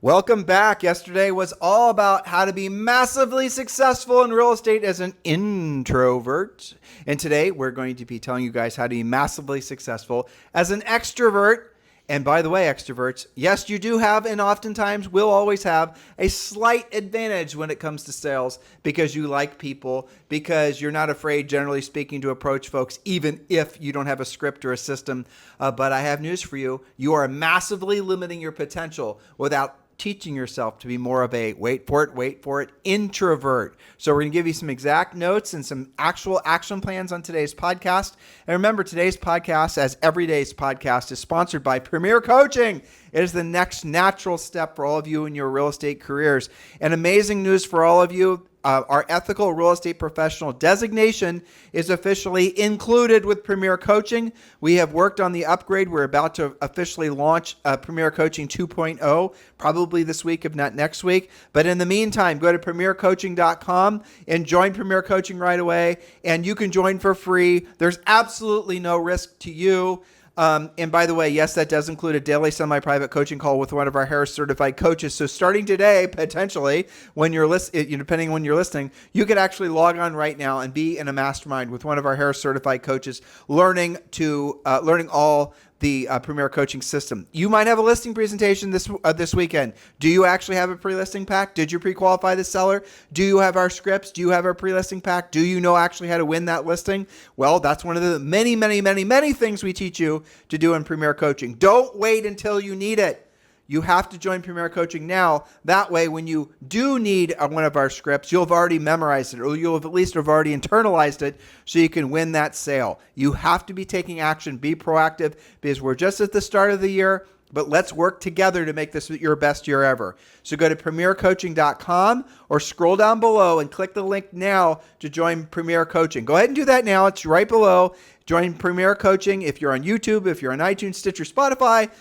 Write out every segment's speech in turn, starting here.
Welcome back. Yesterday was all about how to be massively successful in real estate as an introvert. And today we're going to be telling you guys how to be massively successful as an extrovert. And by the way, extroverts, yes, you do have and oftentimes will always have a slight advantage when it comes to sales because you like people, because you're not afraid, generally speaking, to approach folks, even if you don't have a script or a system. But I have news for you. You are massively limiting your potential without teaching yourself to be more of a, wait for it, introvert. So we're going to give you some exact notes and some actual action plans on today's podcast. And remember, today's podcast, as every day's podcast, is sponsored by Premier Coaching. It is the next natural step for all of you in your real estate careers. And amazing news for all of you. Our ethical real estate professional designation is officially included with Premier Coaching. We have worked on the upgrade. We're about to officially launch Premier Coaching 2.0, probably this week, if not next week. But in the meantime, go to premiercoaching.com and join Premier Coaching right away. And you can join for free. There's absolutely no risk to you. And by the way, yes, that does include a daily semi-private coaching call with one of our Harris certified coaches. So starting today, potentially, when you're depending on when you're listening, you could actually log on right now and be in a mastermind with one of our Harris certified coaches, learning all the Premier Coaching system. You might have a listing presentation this weekend. Do you actually have a pre-listing pack? Did you pre-qualify the seller? Do you have our scripts? Do you have our pre-listing pack? Do you know actually how to win that listing? Well, that's one of the many, many, many, many things we teach you to do in Premier Coaching. Don't wait until you need it. You have to join Premier Coaching now. That way, when you do need one of our scripts, you'll have already memorized it, or you'll have at least have already internalized it so you can win that sale. You have to be taking action, be proactive, because we're just at the start of the year, but let's work together to make this your best year ever. So go to premiercoaching.com or scroll down below and click the link now to join Premier Coaching. Go ahead and do that now. It's right below. Join Premier Coaching if you're on YouTube, if you're on iTunes, Stitcher, Spotify.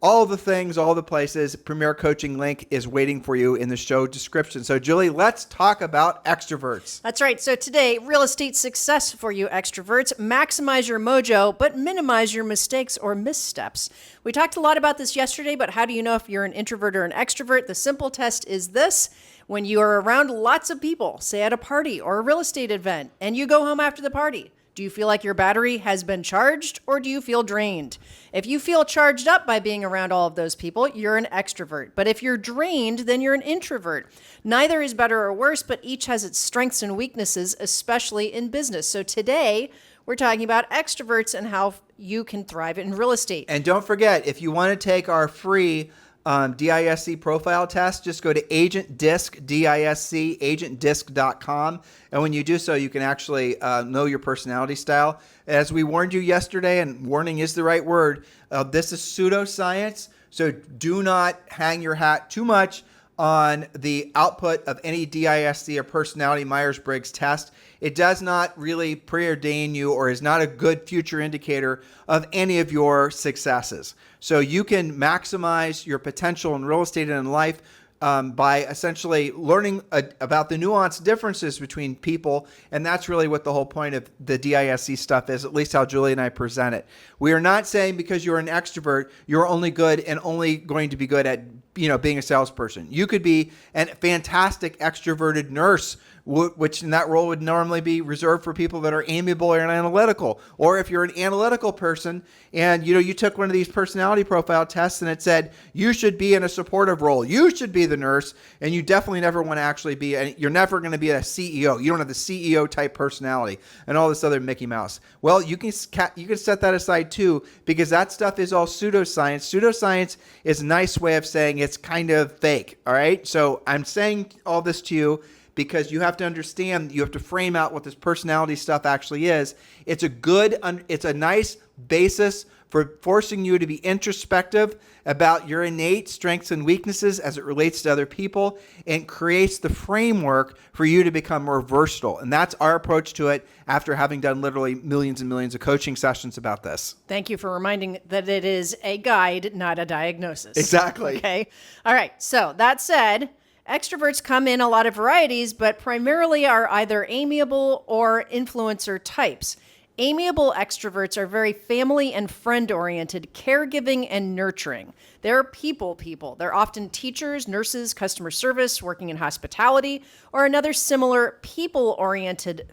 All the things, all the places, Premier Coaching link is waiting for you in the show description. So, Julie, let's talk about extroverts. That's right. So today, real estate success for you extroverts. Maximize your mojo, but minimize your mistakes or missteps. We talked a lot about this yesterday, but how do you know if you're an introvert or an extrovert? The simple test is this. When you are around lots of people, say at a party or a real estate event, and you go home after the party, do you feel like your battery has been charged or do you feel drained? If you feel charged up by being around all of those people, you're an extrovert. But if you're drained, then you're an introvert. Neither is better or worse, but each has its strengths and weaknesses, especially in business. So today, we're talking about extroverts and how you can thrive in real estate. And don't forget, if you want to take our free DISC profile test, just go to Agent Disc, DISC, agentdisc.com. And when you do so, you can actually know your personality style. As we warned you yesterday, and warning is the right word, this is pseudoscience. So do not hang your hat too much on the output of any DISC or personality Myers-Briggs test. It does not really preordain you or is not a good future indicator of any of your successes. So you can maximize your potential in real estate and in life by essentially learning about the nuanced differences between people. And that's really what the whole point of the DISC stuff is, at least how Julie and I present it. We are not saying because you're an extrovert, you're only good and only going to be good at being a salesperson. You could be a fantastic extroverted nurse, which in that role would normally be reserved for people that are amiable or analytical. Or if you're an analytical person and you took one of these personality profile tests and it said you should be in a supportive role, you should be the nurse, and you definitely never want to actually be, you're never going to be a CEO. You don't have the CEO type personality and all this other Mickey Mouse. Well, you can set that aside too, because that stuff is all pseudoscience. Pseudoscience is a nice way of saying it's kind of fake. All right. So I'm saying all this to you because you have to understand, you have to frame out what this personality stuff actually is. It's a nice basis for forcing you to be introspective about your innate strengths and weaknesses as it relates to other people, and creates the framework for you to become more versatile. And that's our approach to it after having done literally millions and millions of coaching sessions about this. Thank you for reminding that it is a guide, not a diagnosis. Exactly. Okay. All right. So that said, extroverts come in a lot of varieties, but primarily are either amiable or influencer types. Amiable extroverts are very family and friend-oriented, caregiving and nurturing. They're people. They're often teachers, nurses, customer service, working in hospitality, or another similar people-oriented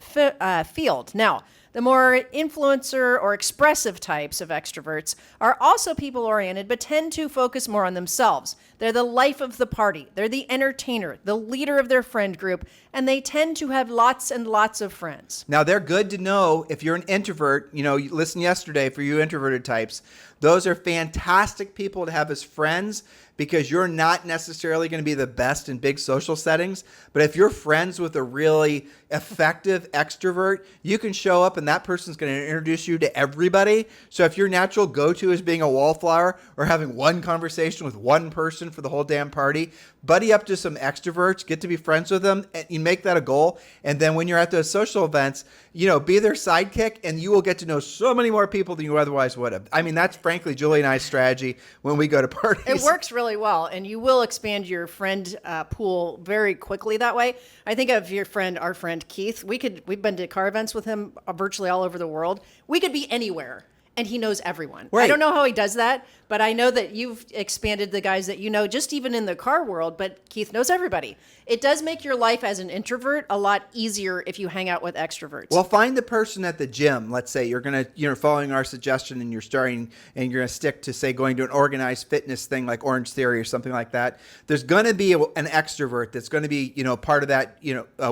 field. Now, the more influencer or expressive types of extroverts are also people-oriented, but tend to focus more on themselves. They're the life of the party. They're the entertainer, the leader of their friend group, and they tend to have lots and lots of friends. Now, they're good to know if you're an introvert. You listen yesterday for you introverted types. Those are fantastic people to have as friends because you're not necessarily going to be the best in big social settings. But if you're friends with a really effective extrovert, you can show up and that person's going to introduce you to everybody. So if your natural go-to is being a wallflower or having one conversation with one person for the whole damn party, buddy up to some extroverts, get to be friends with them, and you make that a goal. And then when you're at those social events, be their sidekick, and you will get to know so many more people than you otherwise would have. I mean, that's frankly Julie and I's strategy when we go to parties. It works really well, and you will expand your friend pool very quickly that way. I think of our friend Keith. We've been to car events with him virtually all over the world. We could be anywhere, and he knows everyone. Right. I don't know how he does that, but I know that you've expanded the guys that you know, just even in the car world, but Keith knows everybody. It does make your life as an introvert a lot easier if you hang out with extroverts. Well, find the person at the gym. Let's say you're following our suggestion and you're starting and you're going to stick to, say, going to an organized fitness thing like Orange Theory or something like that. There's going to be an extrovert that's going to be, part of that,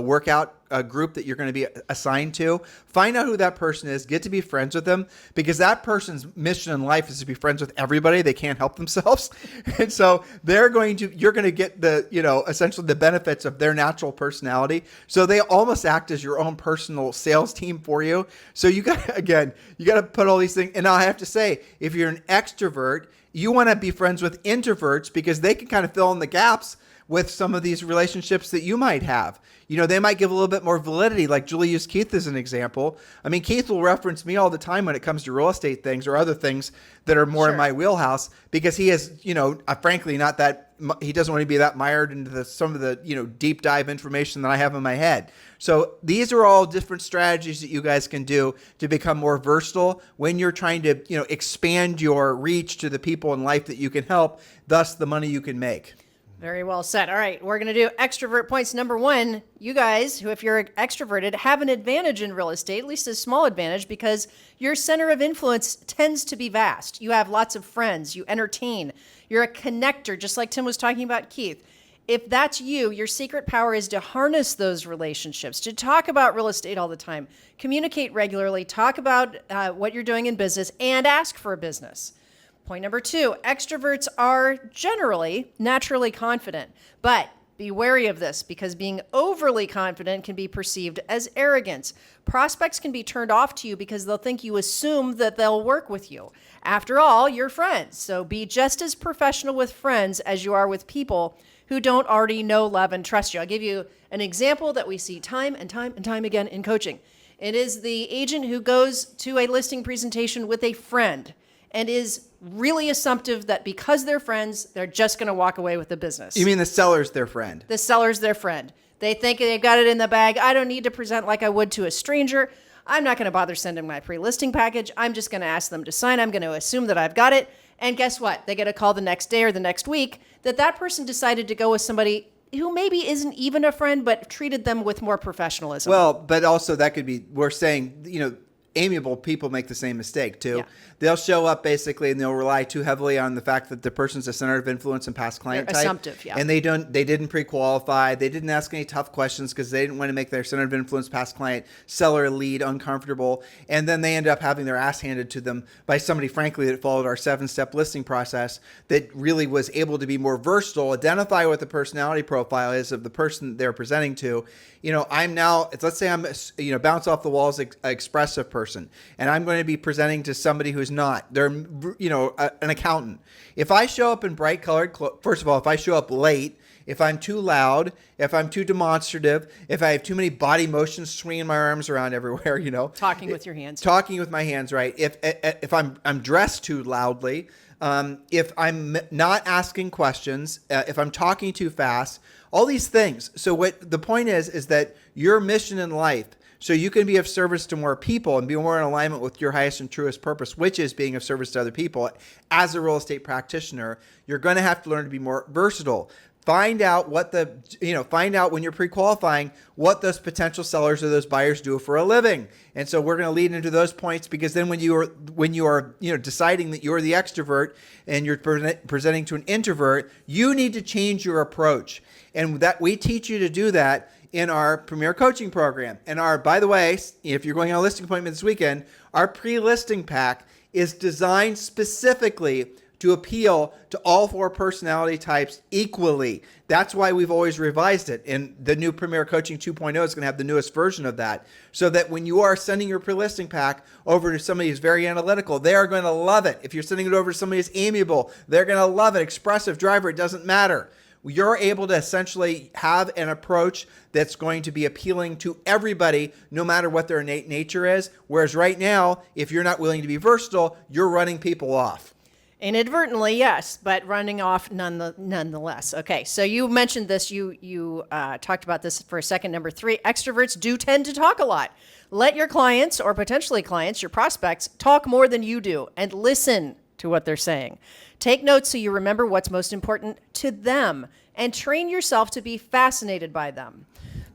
workout group that you're going to be assigned to. Find out who that person is, get to be friends with them, because that person's mission in life is to be friends with everybody. They can't help themselves. And so you're going to get the, essentially the benefits of their natural personality. So they almost act as your own personal sales team for you. So you got to put all these things. And now I have to say, if you're an extrovert, you want to be friends with introverts because they can kind of fill in the gaps with some of these relationships that you might have. They might give a little bit more validity, like Julie used Keith as an example. I mean, Keith will reference me all the time when it comes to real estate things or other things that are more in my wheelhouse because he is, frankly, not that, he doesn't want to be that mired into some of the, deep dive information that I have in my head. So these are all different strategies that you guys can do to become more versatile when you're trying to, expand your reach to the people in life that you can help, thus the money you can make. Very well said. All right, we're going to do extrovert points. Number one, you guys, if you're extroverted, have an advantage in real estate, at least a small advantage, because your center of influence tends to be vast. You have lots of friends. You entertain. You're a connector, just like Tim was talking about Keith. If that's you, your secret power is to harness those relationships, to talk about real estate all the time, communicate regularly, talk about what you're doing in business, and ask for a business. Point number two, extroverts are generally naturally confident, but be wary of this because being overly confident can be perceived as arrogance. Prospects can be turned off to you because they'll think you assume that they'll work with you. After all, you're friends, so be just as professional with friends as you are with people who don't already know, love, and trust you. I'll give you an example that we see time and time again in coaching. It is the agent who goes to a listing presentation with a friend and is really assumptive that because they're friends, they're just going to walk away with the business. You mean the seller's their friend? The seller's their friend. They think they've got it in the bag. I don't need to present like I would to a stranger. I'm not going to bother sending my pre-listing package. I'm just going to ask them to sign. I'm going to assume that I've got it. And guess what? They get a call the next day or the next week that person decided to go with somebody who maybe isn't even a friend, but treated them with more professionalism. Well, but also that could be, we're saying, amiable people make the same mistake too. Yeah. They'll show up basically and they'll rely too heavily on the fact that the person's a center of influence and past client They're type. assumptive, yeah. And they didn't pre-qualify. They didn't ask any tough questions because they didn't want to make their center of influence past client seller lead uncomfortable. And then they end up having their ass handed to them by somebody, frankly, that followed our 7-step listing process that really was able to be more versatile, identify what the personality profile is of the person that they're presenting to. Let's say I'm, bounce off the walls expressive person, and I'm going to be presenting to somebody who's not. They're, an accountant. If I show up in bright colored clothes, first of all, if I show up late, if I'm too loud, if I'm too demonstrative, if I have too many body motions, swinging my arms around everywhere, talking with your hands, talking with my hands, right? If I'm dressed too loudly, if I'm not asking questions, if I'm talking too fast, all these things. So what the point is that your mission in life so you can be of service to more people and be more in alignment with your highest and truest purpose, which is being of service to other people. As a real estate practitioner, you're going to have to learn to be more versatile. Find out find out when you're pre-qualifying what those potential sellers or those buyers do for a living. And so we're going to lead into those points, because then when you are deciding that you're the extrovert and you're presenting to an introvert, you need to change your approach. And that we teach you to do that in our Premier Coaching Program. And by the way, if you're going on a listing appointment this weekend, our pre-listing pack is designed specifically to appeal to all 4 personality types equally. That's why we've always revised it. And the new Premier Coaching 2.0 is going to have the newest version of that, so that when you are sending your pre-listing pack over to somebody who's very analytical, they are going to love it. If you're sending it over to somebody who's amiable, they're going to love it. Expressive, driver, it doesn't matter. You're able to essentially have an approach that's going to be appealing to everybody, no matter what their innate nature is. Whereas right now, if you're not willing to be versatile, you're running people off. Inadvertently, yes, but running off nonetheless. Okay, so you mentioned this. You talked about this for a second. Number 3, extroverts do tend to talk a lot. Let your clients, or potentially clients, your prospects, talk more than you do, and listen to what they're saying. Take notes so you remember what's most important to them, and train yourself to be fascinated by them.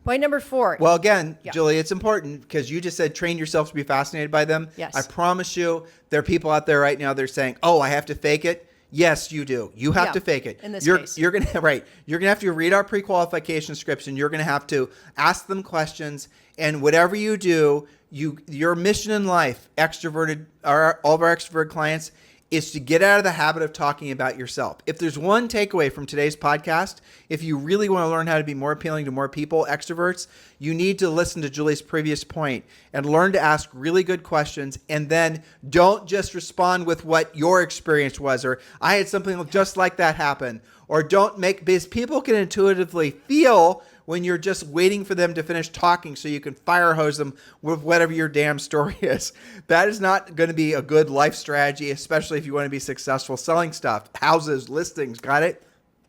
Point number 4. Well, again, yeah. Julie, it's important because you just said train yourself to be fascinated by them. Yes. I promise you, there are people out there right now, they're saying, oh, I have to fake it. Yes, you do. You have to fake it. In this case. You're going to have to read our pre-qualification scripts, and you're going to have to ask them questions. And whatever you do, your mission in life, all of our extrovert clients, is to get out of the habit of talking about yourself. If there's one takeaway from today's podcast, if you really want to learn how to be more appealing to more people, extroverts, you need to listen to Julie's previous point and learn to ask really good questions, and then don't just respond with what your experience was, or I had something just like that happen, or because people can intuitively feel when you're just waiting for them to finish talking so you can fire hose them with whatever your damn story is. That is not going to be a good life strategy, especially if you want to be successful selling stuff, houses, listings. Got it?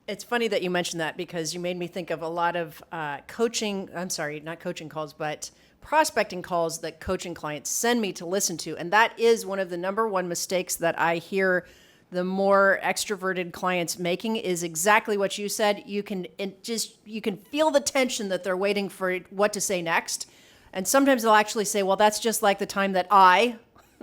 It's funny that you mentioned that, because you made me think of a lot of not coaching calls, but prospecting calls that coaching clients send me to listen to. And that is one of the number one mistakes that I hear the more extroverted clients making, is exactly what you said. You can feel the tension that they're waiting for what to say next. And sometimes they'll actually say, well, that's just like the time that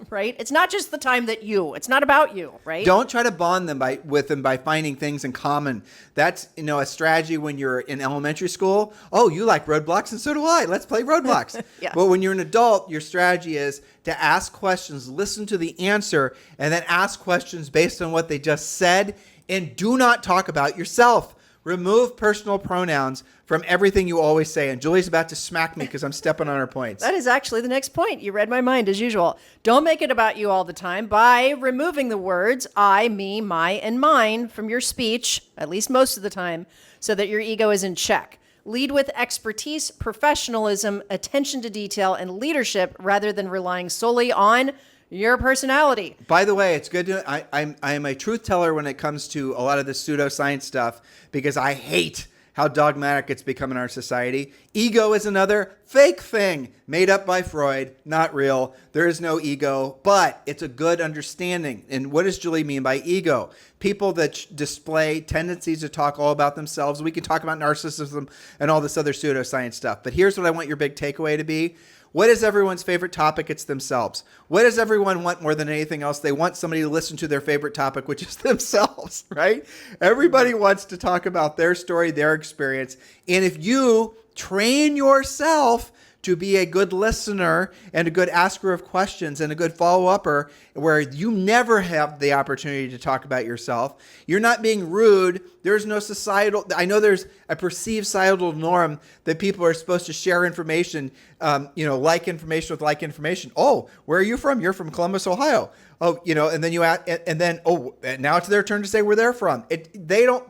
right? It's not just the time that it's not about you, right? Don't try to bond with them by finding things in common. That's, a strategy when you're in elementary school. Oh, you like roadblocks and so do I. Let's play roadblocks. Yeah. But when you're an adult, your strategy is to ask questions, listen to the answer, and then ask questions based on what they just said, and do not talk about yourself. Remove personal pronouns from everything you always say. And Julie's about to smack me because I'm stepping on her points. That is actually the next point. You read my mind as usual. Don't make it about you all the time by removing the words I, me, my, and mine from your speech, at least most of the time, so that your ego is in check. Lead with expertise, professionalism, attention to detail, and leadership, rather than relying solely on your personality. By the way, it's good to I am a truth teller when it comes to a lot of this pseudoscience stuff, because I hate how dogmatic it's become in our society. Ego is another fake thing made up by Freud, not real. There is no ego, but it's a good understanding. And what does Julie mean by ego? People that display tendencies to talk all about themselves. We can talk about narcissism and all this other pseudoscience stuff. But here's what I want your big takeaway to be. What is everyone's favorite topic? It's themselves. What does everyone want more than anything else? They want somebody to listen to their favorite topic, which is themselves, right? Everybody wants to talk about their story, their experience. And if you train yourself to be a good listener and a good asker of questions and a good follow-upper, where you never have the opportunity to talk about yourself, you're not being rude. There's no I know there's a perceived societal norm that people are supposed to share information, like information with like information. Oh, where are you from? You're from Columbus, Ohio. Oh, and then now it's their turn to say where they're from.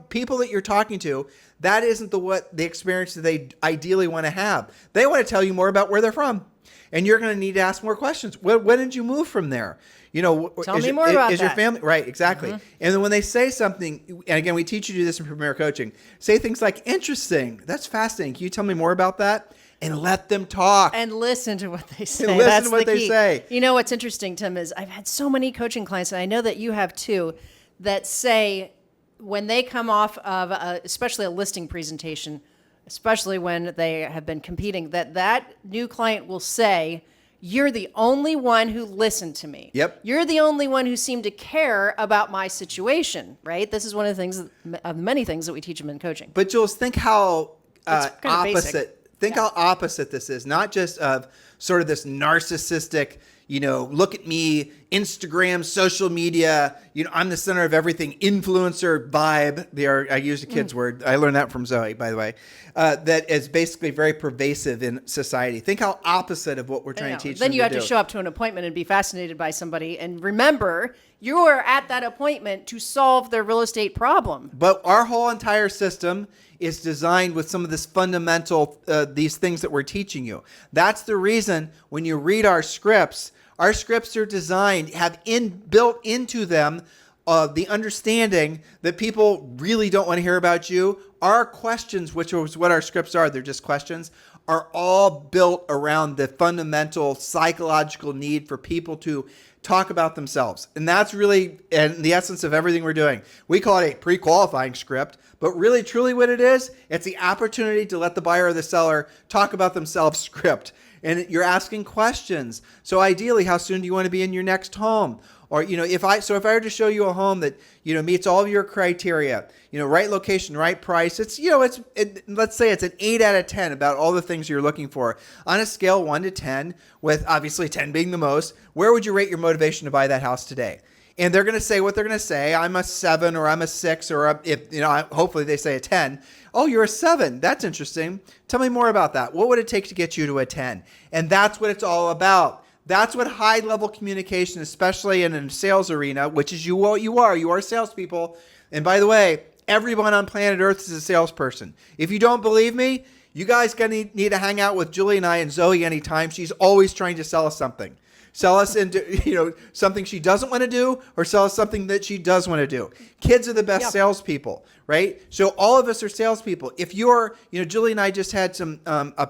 People that you're talking to, that isn't the experience that they ideally want to have. They want to tell you more about where they're from. And you're going to need to ask more questions. When did you move from there? Tell me more about is your that. family right? Exactly. And then when they say something, and again, we teach you to do this in Premier Coaching. Say things like, "Interesting. That's fascinating. Can you tell me more about that?" And let them talk. And listen to what they say. And listen That's to what the they key. say. You know what's interesting, Tim, is I've had so many coaching clients, and I know that you have too, that say when they come off of especially a listing presentation, especially when they have been competing, that new client will say, "You're the only one who listened to me. Yep. You're the only one who seemed to care about my situation," right? This is one of the things, of many things that we teach them in coaching. But Jules, think how It's kind of basic. opposite. Think how opposite this is. Not just of sort of this narcissistic, look at me, Instagram, social media, I'm the center of everything, influencer vibe. I used a kid's word. I learned that from Zoe, by the way. That is basically very pervasive in society. Think how opposite of what we're trying to teach them. Then you have do. to show up to an appointment and be fascinated by somebody. And remember, you are at that appointment to solve their real estate problem. But our whole entire system is designed with some of this fundamental, these things that we're teaching you. That's the reason when you read our scripts are designed, have built into them the understanding that people really don't want to hear about you. Our questions, which is what our scripts are, they're just questions, are all built around the fundamental psychological need for people to talk about themselves. And that's really the essence of everything we're doing. We call it a pre-qualifying script, but really truly what it is, it's the opportunity to let the buyer or the seller talk about themselves script. And you're asking questions. So ideally, how soon do you want to be in your next home? Or, if I were to show you a home that, meets all of your criteria, right location, right price, let's say it's an 8 out of 10 about all the things you're looking for. On a scale 1 to 10, with obviously 10 being the most, where would you rate your motivation to buy that house today? And they're going to say what they're going to say. I'm a 7 or I'm a 6 or hopefully they say a 10. Oh, you're a 7. That's interesting. Tell me more about that. What would it take to get you to a 10? And that's what it's all about. That's what high-level communication, especially in a sales arena, which is you are salespeople. And by the way, everyone on planet Earth is a salesperson. If you don't believe me, you guys need to hang out with Julie and I and Zoe anytime. She's always trying to sell us something. Sell us into something she doesn't want to do, or sell us something that she does want to do. Kids are the best salespeople, right? So all of us are salespeople. If you're, Julie and I just had some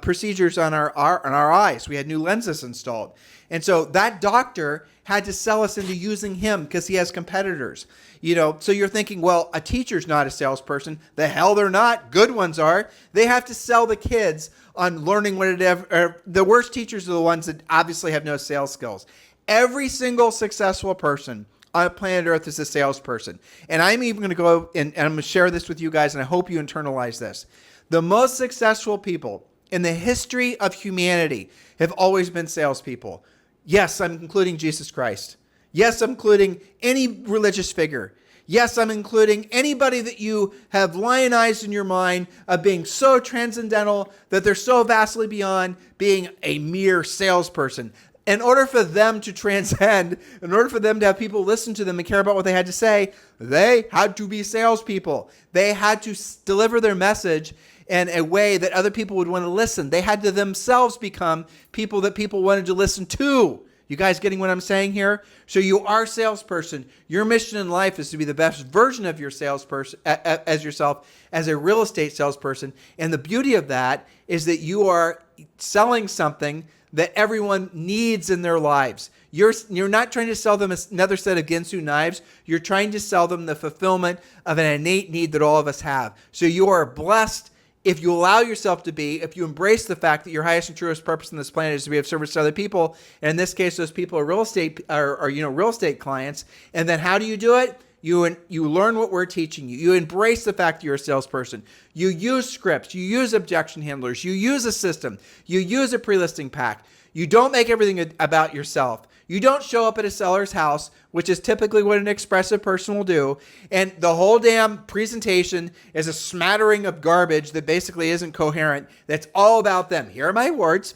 procedures on our eyes. We had new lenses installed, and so that doctor had to sell us into using him because he has competitors. So you're thinking, well, a teacher's not a salesperson. The hell they're not. Good ones are. They have to sell the kids on learning the worst teachers are the ones that obviously have no sales skills. Every single successful person on planet Earth is a salesperson. And I'm even going to go and I'm going to share this with you guys, and I hope you internalize this. The most successful people in the history of humanity have always been salespeople. Yes, I'm including Jesus Christ. Yes, I'm including any religious figure. Yes, I'm including anybody that you have lionized in your mind of being so transcendental that they're so vastly beyond being a mere salesperson. In order for them to transcend, in order for them to have people listen to them and care about what they had to say, they had to be salespeople. They had to deliver their message in a way that other people would want to listen. They had to themselves become people that people wanted to listen to. You guys getting what I'm saying here? So you are a salesperson. Your mission in life is to be the best version of your salesperson as yourself, as a real estate salesperson. And the beauty of that is that you are selling something that everyone needs in their lives. You're not trying to sell them another set of Ginsu knives. You're trying to sell them the fulfillment of an innate need that all of us have. So you are blessed if you allow yourself to be, if you embrace the fact that your highest and truest purpose on this planet is to be of service to other people, and in this case, those people are real estate clients. And then how do you do it? You learn what we're teaching you. You embrace the fact that you're a salesperson. You use scripts. You use objection handlers. You use a system. You use a pre-listing pack. You don't make everything about yourself. You don't show up at a seller's house, which is typically what an expressive person will do, and the whole damn presentation is a smattering of garbage that basically isn't coherent. That's all about them. Here are my awards.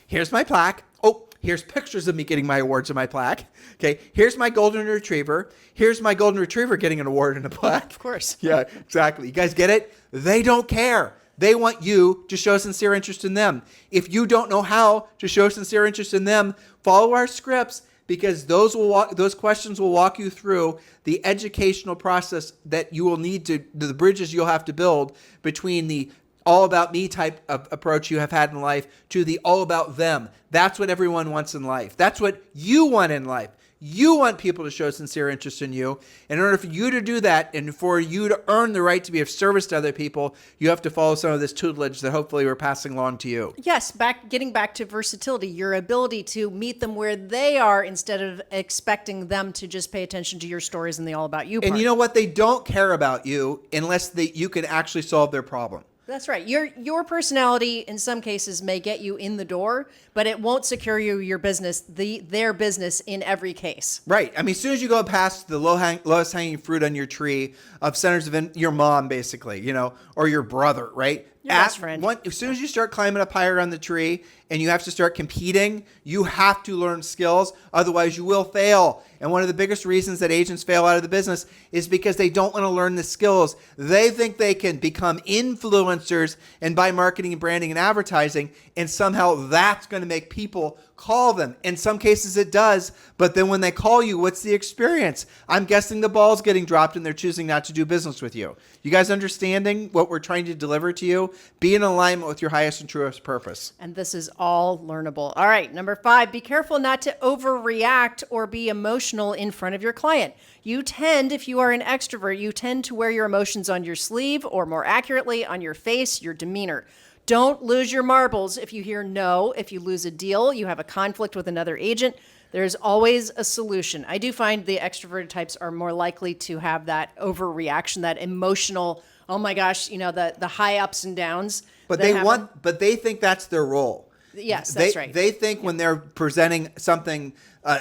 Here's my plaque. Oh, here's pictures of me getting my awards and my plaque. Okay, here's my golden retriever. Here's my golden retriever getting an award and a plaque. Of course. Yeah, exactly. You guys get it? They don't care. They want you to show sincere interest in them. If you don't know how to show sincere interest in them, follow our scripts, because those questions will walk you through the educational process that you will need to, the bridges you'll have to build between the all about me type of approach you have had in life to the all about them. That's what everyone wants in life. That's what you want in life. You want people to show sincere interest in you. In order for you to do that and for you to earn the right to be of service to other people, you have to follow some of this tutelage that hopefully we're passing along to you. Yes, getting back to versatility, your ability to meet them where they are instead of expecting them to just pay attention to your stories and the all about you part. And you know what? They don't care about you unless you can actually solve their problem. That's right. Your personality in some cases may get you in the door, but it won't secure you your business, their business in every case. Right. I mean, as soon as you go past the lowest hanging fruit on your tree of centers of your mom, basically, or your brother, right? Your best friend. As soon as you start climbing up higher on the tree and you have to start competing, you have to learn skills. Otherwise, you will fail. And one of the biggest reasons that agents fail out of the business is because they don't want to learn the skills. They think they can become influencers and buy marketing and branding and advertising, and somehow that's going to make people call them. In some cases it does, but then when they call you, what's the experience? I'm guessing the ball's getting dropped and they're choosing not to do business with you. You guys understanding what we're trying to deliver to you? Be in alignment with your highest and truest purpose. And this is all learnable. All right, number 5, be careful not to overreact or be emotional in front of your client. If you are an extrovert, you tend to wear your emotions on your sleeve, or more accurately, on your face, your demeanor. Don't lose your marbles if you hear no. If you lose a deal, you have a conflict with another agent, there's always a solution. I do find the extroverted types are more likely to have that overreaction, that emotional, oh my gosh, the high ups and downs. But they think that's their role. Yes, that's right. They think when they're presenting something,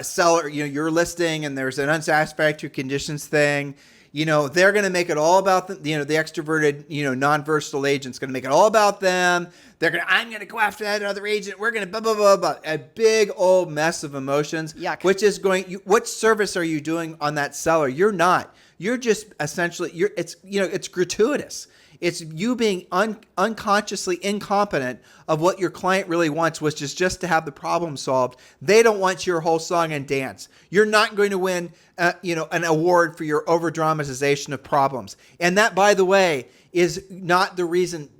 seller, you're listing and there's an unsatisfactory conditions thing, they're going to make it all about the extroverted, non-versatile agent's going to make it all about them. I'm going to go after that other agent. We're going to blah, blah, blah, blah. A big old mess of emotions, Yuck. Which is what service are you doing on that seller? You're not. You're just essentially, it's gratuitous. It's you being unconsciously incompetent of what your client really wants, which is just to have the problem solved. They don't want your whole song and dance. You're not going to win, an award for your over dramatization of problems. And that, by the way, is not the reason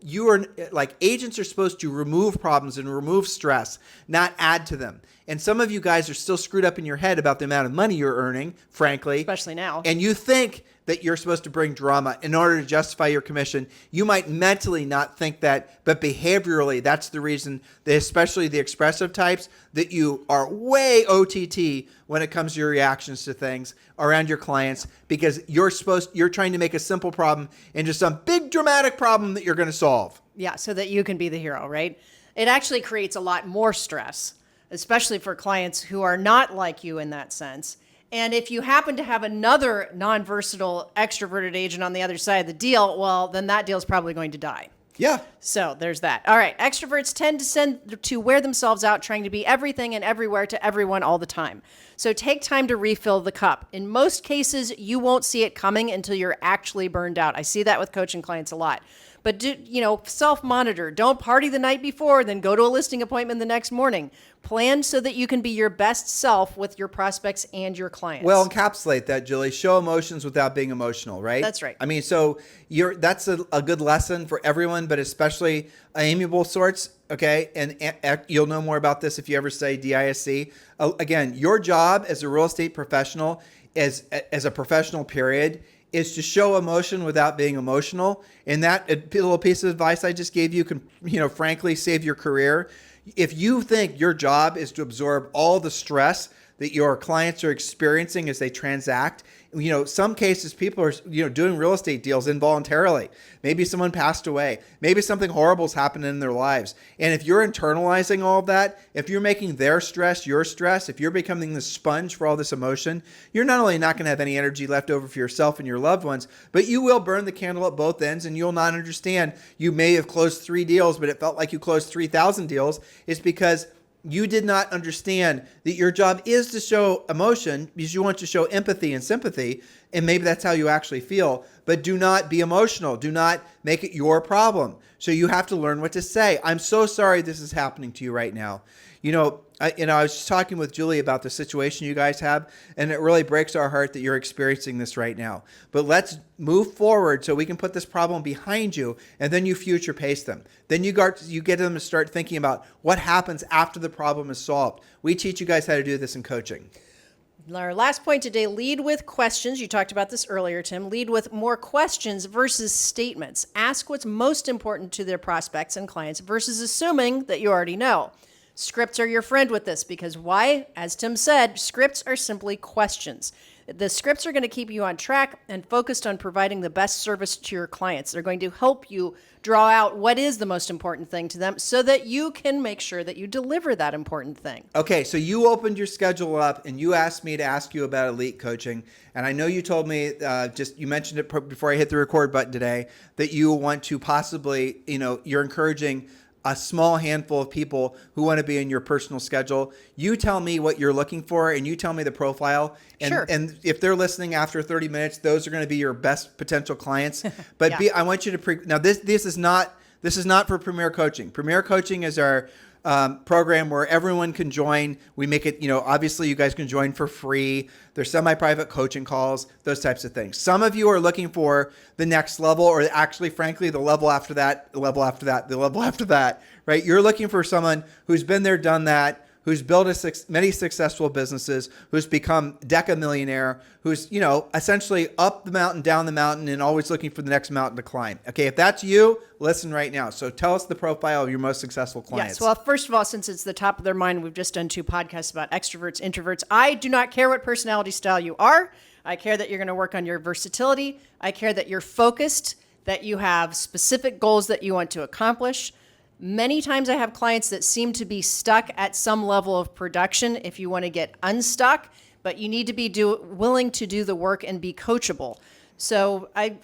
agents are supposed to remove problems and remove stress, not add to them. And some of you guys are still screwed up in your head about the amount of money you're earning, frankly. Especially now. And you think that you're supposed to bring drama in order to justify your commission. You might mentally not think that, but behaviorally, that's the reason that especially the expressive types, that you are way OTT when it comes to your reactions to things around your clients, because you're trying to make a simple problem into some big dramatic problem that you're going to solve. Yeah, so that you can be the hero, right? It actually creates a lot more stress, especially for clients who are not like you in that sense. And if you happen to have another non-versatile extroverted agent on the other side of the deal, well, then that deal's probably going to die. Yeah. So there's that. All right. Extroverts tend to wear themselves out trying to be everything and everywhere to everyone all the time. So take time to refill the cup. In most cases, you won't see it coming until you're actually burned out. I see that with coaching clients a lot. But self-monitor. Don't party the night before, then go to a listing appointment the next morning. Plan so that you can be your best self with your prospects and your clients. Well, encapsulate that, Julie. Show emotions without being emotional, right? That's right. I mean, so that's a good lesson for everyone, but especially amiable sorts, okay? And you'll know more about this if you ever study DISC. Again, your job as a real estate professional, as a professional period, is to show emotion without being emotional. And that little piece of advice I just gave you can, frankly, save your career. If you think your job is to absorb all the stress that your clients are experiencing as they transact, some cases people are, doing real estate deals involuntarily. Maybe someone passed away. Maybe something horrible's happened in their lives. And if you're internalizing all of that, if you're making their stress your stress, if you're becoming the sponge for all this emotion, you're not only not going to have any energy left over for yourself and your loved ones, but you will burn the candle at both ends, and you'll not understand. You may have closed 3 deals, but it felt like you closed 3,000 deals. It's because you did not understand that your job is to show emotion because you want to show empathy and sympathy. and maybe that's how you actually feel, but do not be emotional. Do not make it your problem. So you have to learn what to say. I'm so sorry this is happening to you right now. I was just talking with Julie about the situation you guys have, and it really breaks our heart that you're experiencing this right now. But let's move forward so we can put this problem behind you, and then you future pace them. Then you get them to start thinking about what happens after the problem is solved. We teach you guys how to do this in coaching. Our last point today, lead with questions. You talked about this earlier, Tim. Lead with more questions versus statements. Ask what's most important to their prospects and clients versus assuming that you already know. Scripts are your friend with this because why? As Tim said, scripts are simply questions. The scripts are going to keep you on track and focused on providing the best service to your clients. They're going to help you draw out what is the most important thing to them so that you can make sure that you deliver that important thing. Okay, so you opened your schedule up and you asked me to ask you about elite coaching. And I know you told me, you mentioned it before I hit the record button today, that you want to possibly, you're encouraging a small handful of people who want to be in your personal schedule. You tell me what you're looking for and you tell me the profile. And, sure. And if they're listening after 30 minutes, those are going to be your best potential clients. But Yeah. I want you to now this is not for Premier Coaching. Premier Coaching is our program where everyone can join. We make it, obviously you guys can join for free. There's semi-private coaching calls, those types of things. Some of you are looking for the next level, or actually, frankly, the level after that, the level after that, the level after that, right? You're looking for someone who's been there, done that, who's built many successful businesses, who's become deca-millionaire, who's, essentially up the mountain, down the mountain, and always looking for the next mountain to climb. Okay, if that's you, listen right now. So tell us the profile of your most successful clients. Yes, well, first of all, since it's the top of their mind, we've just done 2 podcasts about extroverts, introverts. I do not care what personality style you are. I care that you're going to work on your versatility. I care that you're focused, that you have specific goals that you want to accomplish. Many times I have clients that seem to be stuck at some level of production if you want to get unstuck, but you need to be willing to do the work and be coachable. So I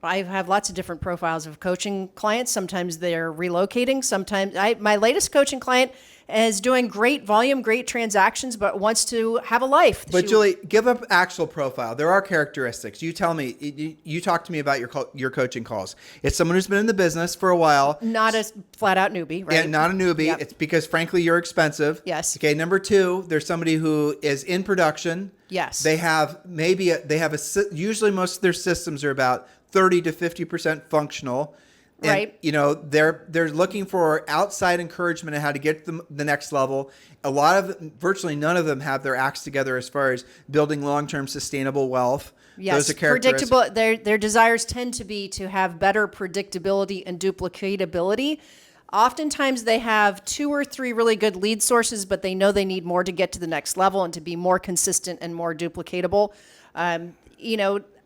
have lots of different profiles of coaching clients. Sometimes they're relocating. Sometimes my latest coaching client is doing great volume, great transactions, but wants to have a life. But Julie, give up actual profile. There are characteristics. You tell me. You talk to me about your coaching calls. It's someone who's been in the business for a while. Not a flat out newbie, right? Yeah, not a newbie. Yep. It's because, frankly, you're expensive. Yes. Okay. Number 2, there's somebody who is in production. Yes. They have usually most of their systems are about 30 to 50% functional. And, Right. They're looking for outside encouragement on how to get to the next level. Virtually none of them have their acts together as far as building long-term sustainable wealth. Yes, Those are characteristics. predictable. Their desires tend to be to have better predictability and duplicatability. Oftentimes they have 2 or 3 really good lead sources, but they know they need more to get to the next level and to be more consistent and more duplicatable.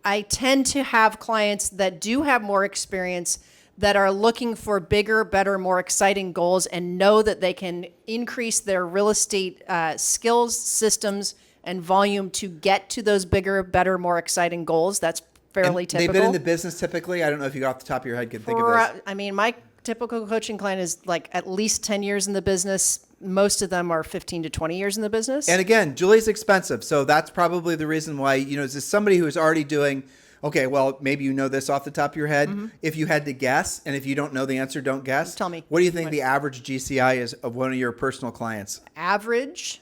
I tend to have clients that do have more experience that are looking for bigger, better, more exciting goals and know that they can increase their real estate skills, systems, and volume to get to those bigger, better, more exciting goals. That's fairly typical. They've been in the business typically. I don't know if you off the top of your head can think of this. My typical coaching client is like at least 10 years in the business. Most of them are 15 to 20 years in the business. And again, Julie's expensive. So that's probably the reason why, is this somebody who is already doing, okay, well, maybe you know this off the top of your head. Mm-hmm. If you had to guess, and if you don't know the answer, don't guess. Tell me. What do you think the average GCI is of one of your personal clients? Average?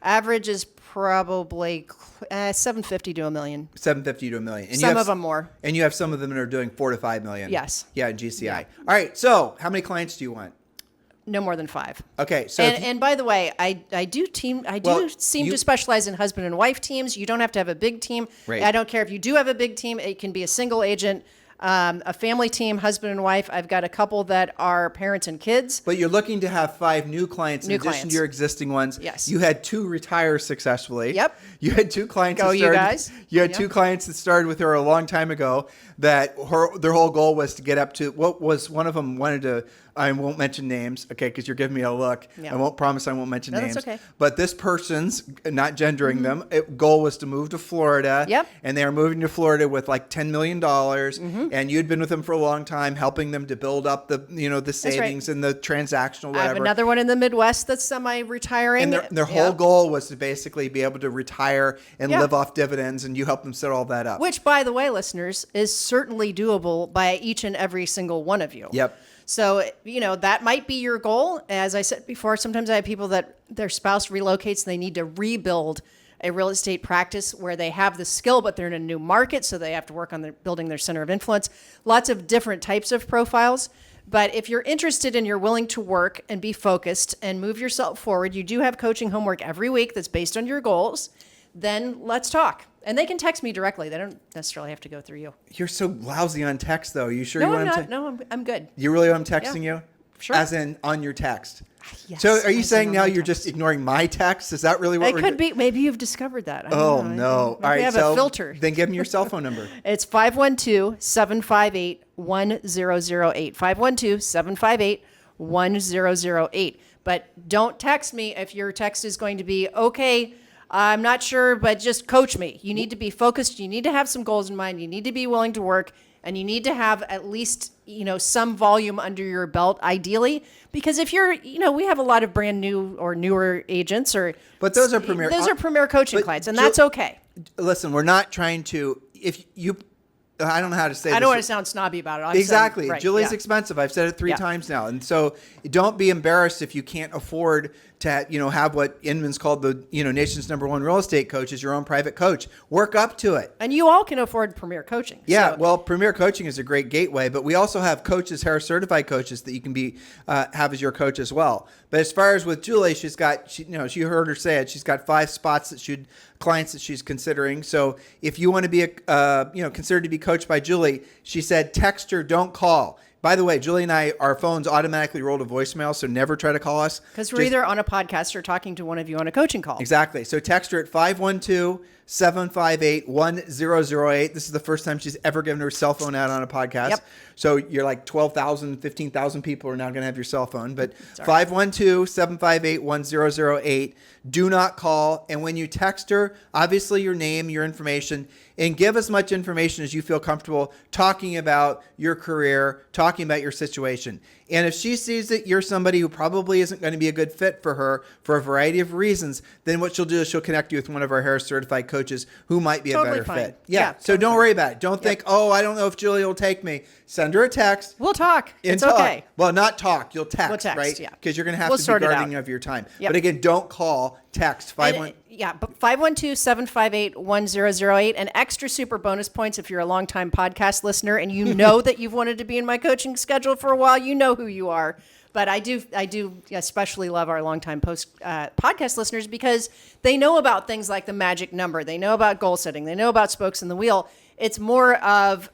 Average is probably 750 to $1 million. 750 to $1 million. And some of them more. And you have some of them that are doing 4 to 5 million. Yes. Yeah, in GCI. Yeah. All right. So how many clients do you want? No more than 5. Okay. So and by the way, I do seem to specialize in husband and wife teams. You don't have to have a big team. Right. I don't care if you do have a big team. It can be a single agent. A family team, husband and wife. I've got a couple that are parents and kids. But you're looking to have 5 new clients in addition clients. to your existing ones. Yes. You had 2 retire successfully. Yep. You had 2 clients. Go, that started, you guys. You had Yep. 2 clients that started with her a long time ago. That their whole goal was to get up to what was one of them wanted to. I won't mention names, okay, because you're giving me a look. Yeah. I won't promise I won't mention names. That's okay. But this person's, not gendering them, goal was to move to Florida. Yep. And they are moving to Florida with like $10 million. and you'd been with them for a long time, helping them to build up the, the savings and the transactional, whatever. I have another one in the Midwest that's semi-retiring. And their whole goal was to basically be able to retire and live off dividends, and you help them set all that up. Which, by the way, listeners, is certainly doable by each and every single one of you. Yep. So, that might be your goal. As I said before, sometimes I have people that their spouse relocates and they need to rebuild a real estate practice where they have the skill, but they're in a new market, so they have to work on building their center of influence. Lots of different types of profiles. But if you're interested and you're willing to work and be focused and move yourself forward, you do have coaching homework every week that's based on your goals, then let's talk. And they can text me directly. They don't necessarily have to go through you. You're so lousy on text, though. You sure No, you want I'm him not. to? No, I'm good. You really want him texting you? Sure. As in on your text? Yes, So are you as in saying on now my you're text. just ignoring my text? Is that really what It could be. Maybe you've discovered that. I Oh, don't know. no. All Maybe right. I have So a filter. then give him your cell phone number. It's 512-758-1008. 512-758-1008. But don't text me if your text is going to be, okay, I'm not sure, but just coach me. You need to be focused. You need to have some goals in mind. You need to be willing to work. And you need to have at least, some volume under your belt, ideally. Because if you're, we have a lot of brand new or newer agents But those are premier. Those are premier coaching clients, and Jill, that's okay. Listen, we're not trying to, I don't know how to say this. I don't want to sound snobby about it. I'm Exactly. saying, right, Julie's yeah. expensive. I've said it 3 Yeah. times now. And so don't be embarrassed if you can't afford to, have what Inman's called the, nation's #1 real estate coach as your own private coach. Work up to it. And you all can afford premier coaching. Yeah, So- well, Premier Coaching is a great gateway, but we also have coaches, Harris certified coaches that you can be have as your coach as well. But as far as with Julie, she's got, she heard her say it. She's got 5 spots clients that she's considering. So if you want to be considered to be coached by Julie, she said text her, don't call. By the way, Julie and I, our phones automatically roll to voicemail, so never try to call us. Because we're either on a podcast or talking to one of you on a coaching call. Exactly. So text her at 512-758-1008. This is the first time she's ever given her cell phone out on a podcast. Yep. So you're like 12,000, 15,000 people are now going to have your cell phone. But 512-758-1008. Do not call. And when you text her, obviously your name, your information, and give as much information as you feel comfortable talking about your career, talking about your situation. And if she sees that you're somebody who probably isn't going to be a good fit for her for a variety of reasons, then what she'll do is she'll connect you with one of our Harris certified coaches who might be Totally a better fine. fit. Yeah. So totally don't fine. worry about it. Don't think, I don't know if Julie will take me. Send her a text. We'll talk. And It's talk. okay. Well, not talk. You'll text, We'll text, right? yeah. Because you're going to have We'll to be sort it guarding out. of your time. Yep. But again, don't call. Text. 512-758-1008. And extra super bonus points if you're a longtime podcast listener and you know that you've wanted to be in my coaching schedule for a while. You know who you are. But I do especially love our longtime podcast listeners because they know about things like the magic number. They know about goal setting. They know about spokes in the wheel. It's more of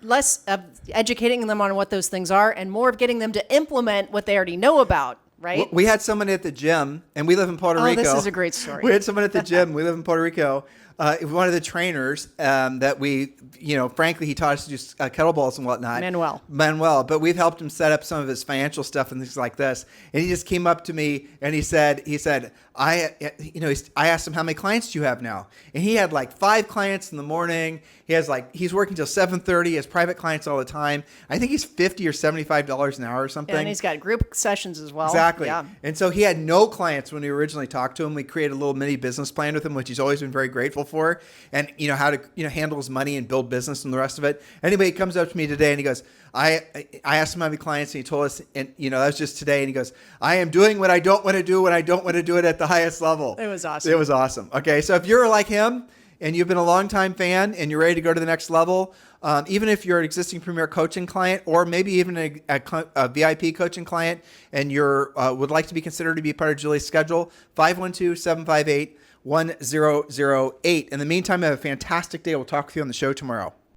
less of educating them on what those things are and more of getting them to implement what they already know about. Right? We had somebody at the gym, and we live in Puerto Rico. Oh, this is a great story. We had someone at the gym. We live in Puerto Rico. One of the trainers that we, frankly, he taught us to do kettlebells and whatnot. Manuel. But we've helped him set up some of his financial stuff and things like this. And he just came up to me and he said, I asked him, how many clients do you have now? And he had like 5 clients in the morning. He's working till 7:30. He has private clients all the time. I think he's $50 or $75 an hour or something. And he's got group sessions as well. Exactly. Yeah. And so he had no clients when we originally talked to him. We created a little mini business plan with him, which he's always been very grateful for, and how to handle his money and build business and the rest of it. Anyway, he comes up to me today and he goes, I asked him how many clients, and he told us, and that was just today. And he goes, I am doing what I don't want to do when I don't want to do it at the highest level. It was awesome. It was awesome. Okay, so if you're like him and you've been a longtime fan and you're ready to go to the next level, even if you're an existing Premier coaching client or maybe even a VIP coaching client and you're would like to be considered to be part of Julie's schedule, 512-758-1008. In the meantime, have a fantastic day. We'll talk with you on the show tomorrow.